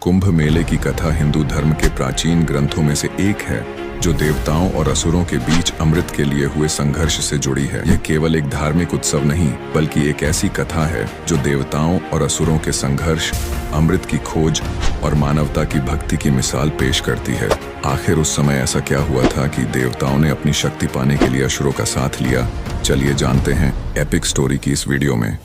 कुंभ मेले की कथा हिंदू धर्म के प्राचीन ग्रंथों में से एक है जो देवताओं और असुरों के बीच अमृत के लिए हुए संघर्ष से जुड़ी है। यह केवल एक धार्मिक उत्सव नहीं बल्कि एक ऐसी कथा है जो देवताओं और असुरों के संघर्ष, अमृत की खोज और मानवता की भक्ति की मिसाल पेश करती है। आखिर उस समय ऐसा क्या हुआ था कि देवताओं ने अपनी शक्ति पाने के लिए असुरों का साथ लिया? चलिए जानते हैं एपिक स्टोरी की इस वीडियो में।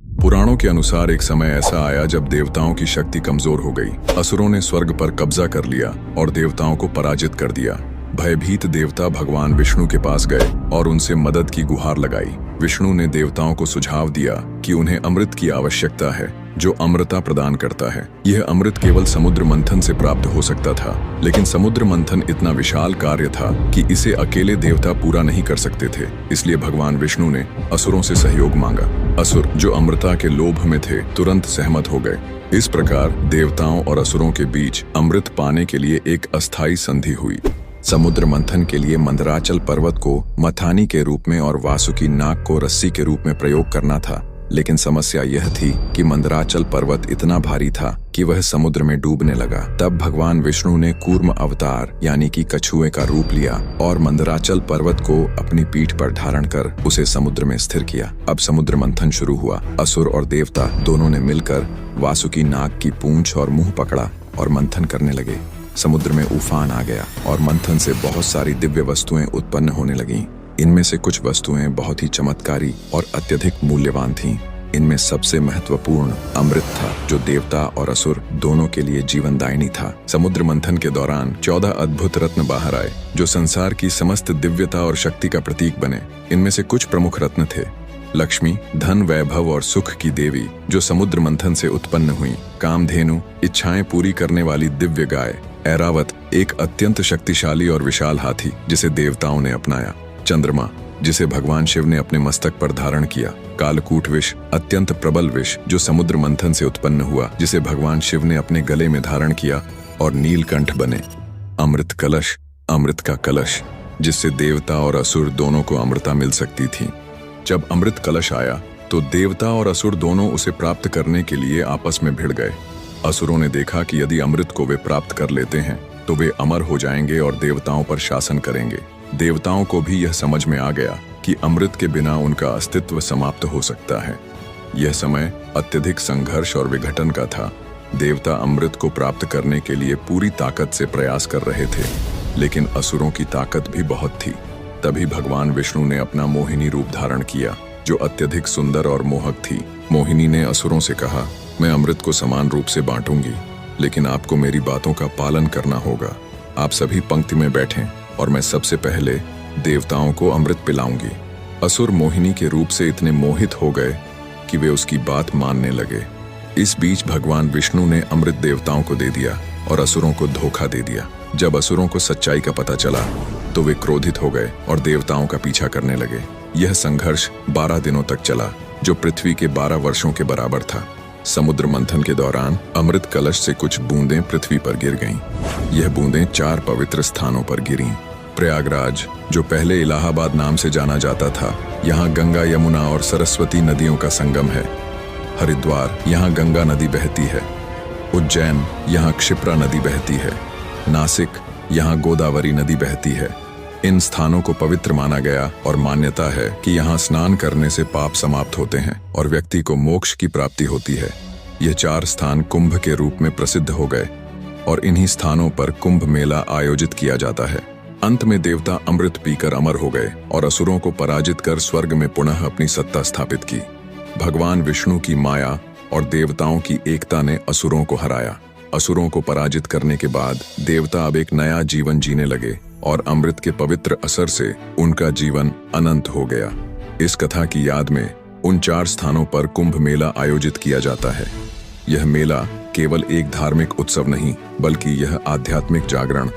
पुराणों के अनुसार एक समय ऐसा आया जब देवताओं की शक्ति कमजोर हो गई। असुरों ने स्वर्ग पर कब्जा कर लिया और देवताओं को पराजित कर दिया। भयभीत देवता भगवान विष्णु के पास गए और उनसे मदद की गुहार लगाई। विष्णु ने देवताओं को सुझाव दिया कि उन्हें अमृत की आवश्यकता है जो अमृता प्रदान करता है। यह अमृत केवल समुद्र मंथन से प्राप्त हो सकता था, लेकिन समुद्र मंथन इतना विशाल कार्य था कि इसे अकेले देवता पूरा नहीं कर सकते थे। इसलिए भगवान विष्णु ने असुरों से सहयोग मांगा। असुर जो अमृता के लोभ में थे तुरंत सहमत हो गए। इस प्रकार देवताओं और असुरों के बीच अमृत पाने के लिए एक अस्थायी संधि हुई। समुद्र मंथन के लिए मंदराचल पर्वत को मथानी के रूप में और वासुकी नाग को रस्सी के रूप में प्रयोग करना था, लेकिन समस्या यह थी कि मंदराचल पर्वत इतना भारी था कि वह समुद्र में डूबने लगा। तब भगवान विष्णु ने कूर्म अवतार यानी कि कछुए का रूप लिया और मंदराचल पर्वत को अपनी पीठ पर धारण कर उसे समुद्र में स्थिर किया। अब समुद्र मंथन शुरू हुआ। असुर और देवता दोनों ने मिलकर वासुकी नाग की पूंछ और मुंह पकड़ा और मंथन करने लगे। समुद्र में उफान आ गया और मंथन से बहुत सारी दिव्य वस्तुएं उत्पन्न होने लगीं। इनमें से कुछ वस्तुएं बहुत ही चमत्कारी और अत्यधिक मूल्यवान थीं। इनमें सबसे महत्वपूर्ण अमृत था जो देवता और असुर दोनों के लिए जीवनदायिनी था। समुद्र मंथन के दौरान 14 अद्भुत रत्न बाहर आए जो संसार की समस्त दिव्यता और शक्ति का प्रतीक बने। इनमें से कुछ प्रमुख रत्न थे लक्ष्मी, धन, वैभव और सुख की देवी जो समुद्र मंथन से उत्पन्न हुई, कामधेनु, इच्छाएं पूरी करने वाली दिव्य गाय, ऐरावत, एक अत्यंत शक्तिशाली और विशाल हाथी जिसे देवताओं ने अपनाया, चंद्रमा जिसे भगवान शिव ने अपने मस्तक पर धारण किया, कालकूट विष, अत्यंत प्रबल विष जो समुद्र मंथन से उत्पन्न हुआ जिसे भगवान शिव ने अपने गले में धारण किया, और नीलकंठ बने। अमृत कलश, अमृत का कलश जिससे देवता और असुर दोनों को अमृता मिल सकती थी। जब अमृत कलश आया तो देवता और असुर दोनों उसे प्राप्त करने के लिए आपस में भिड़ गए। असुरों ने देखा कि यदि अमृत को वे प्राप्त कर लेते हैं तो वे अमर हो जाएंगे और देवताओं पर शासन करेंगे। देवताओं को भी यह समझ में आ गया कि अमृत के बिना उनका अस्तित्व समाप्त हो सकता है। यह समय अत्यधिक संघर्ष और विघटन का था। देवता अमृत को प्राप्त करने के लिए पूरी ताकत से प्रयास कर रहे थे, लेकिन असुरों की ताकत भी बहुत थी। तभी भगवान विष्णु ने अपना मोहिनी रूप धारण किया जो अत्यधिक सुंदर और मोहक थी। मोहिनी ने असुरों से कहा, मैं अमृत को समान रूप से बांटूंगी, लेकिन आपको मेरी बातों का पालन करना होगा। आप सभी पंक्ति में बैठें और मैं सबसे पहले देवताओं को अमृत पिलाऊंगी। असुर मोहिनी के रूप से इतने मोहित हो गए कि वे उसकी बात मानने लगे। इस बीच भगवान विष्णु ने अमृत देवताओं को दे दिया और असुरों को धोखा दे दिया। जब असुरों को सच्चाई का पता चला तो वे क्रोधित हो गए और देवताओं का पीछा करने लगे। यह संघर्ष 12 दिनों तक चला जो पृथ्वी के 12 वर्षों के बराबर था। समुद्र मंथन के दौरान अमृत कलश से कुछ बूंदें पृथ्वी पर गिर गईं। यह बूंदें 4 पवित्र स्थानों पर गिरीं। प्रयागराज जो पहले इलाहाबाद नाम से जाना जाता था, यहाँ गंगा, यमुना और सरस्वती नदियों का संगम है। हरिद्वार, यहाँ गंगा नदी बहती है। उज्जैन, यहाँ क्षिप्रा नदी बहती है। नासिक, यहाँ गोदावरी नदी बहती है। इन स्थानों को पवित्र माना गया और मान्यता है कि यहाँ स्नान करने से पाप समाप्त होते हैं और व्यक्ति को मोक्ष की प्राप्ति होती है। ये 4 स्थान कुंभ के रूप में प्रसिद्ध हो गए और इन्हीं स्थानों पर कुंभ मेला आयोजित किया जाता है। अंत में देवता अमृत पीकर अमर हो गए और असुरों को पराजित कर स्वर्ग में पुनः अपनी सत्ता स्थापित की। भगवान विष्णु की माया और देवताओं की एकता ने असुरों को हराया। असुरों को पराजित करने के बाद देवता अब एक नया जीवन जीने लगे और अमृत के पवित्र असर से उनका जीवन अनंत हो गया। इस कथा की याद में उन 4 स्थानों पर कुंभ मेला आयोजित किया जाता है। यह मेला केवल एक धार्मिक उत्सव नहीं बल्कि यह आध्यात्मिक जागरण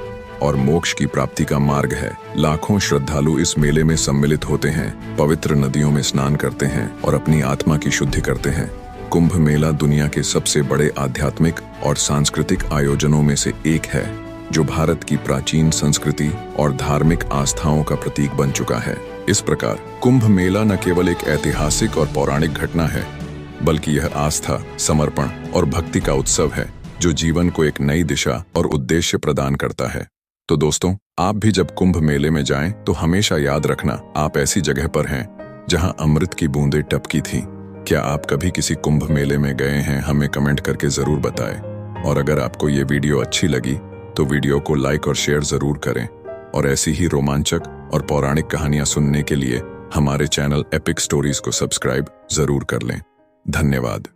और मोक्ष की प्राप्ति का मार्ग है। लाखों श्रद्धालु इस मेले में सम्मिलित होते हैं, पवित्र नदियों में स्नान करते हैं और अपनी आत्मा की शुद्धि करते हैं। कुंभ मेला दुनिया के सबसे बड़े आध्यात्मिक और सांस्कृतिक आयोजनों में से एक है जो भारत की प्राचीन संस्कृति और धार्मिक आस्थाओं का प्रतीक बन चुका है। इस प्रकार कुंभ मेला न केवल एक ऐतिहासिक और पौराणिक घटना है बल्कि यह आस्था, समर्पण और भक्ति का उत्सव है जो जीवन को एक नई दिशा और उद्देश्य प्रदान करता है। तो दोस्तों, आप भी जब कुंभ मेले में जाएं तो हमेशा याद रखना, आप ऐसी जगह पर हैं जहां अमृत की बूंदें टपकी थीं। क्या आप कभी किसी कुंभ मेले में गए हैं? हमें कमेंट करके जरूर बताएं। और अगर आपको ये वीडियो अच्छी लगी तो वीडियो को लाइक और शेयर जरूर करें। और ऐसी ही रोमांचक और पौराणिक कहानियां सुनने के लिए हमारे चैनल एपिक स्टोरीज को सब्सक्राइब जरूर कर लें। धन्यवाद।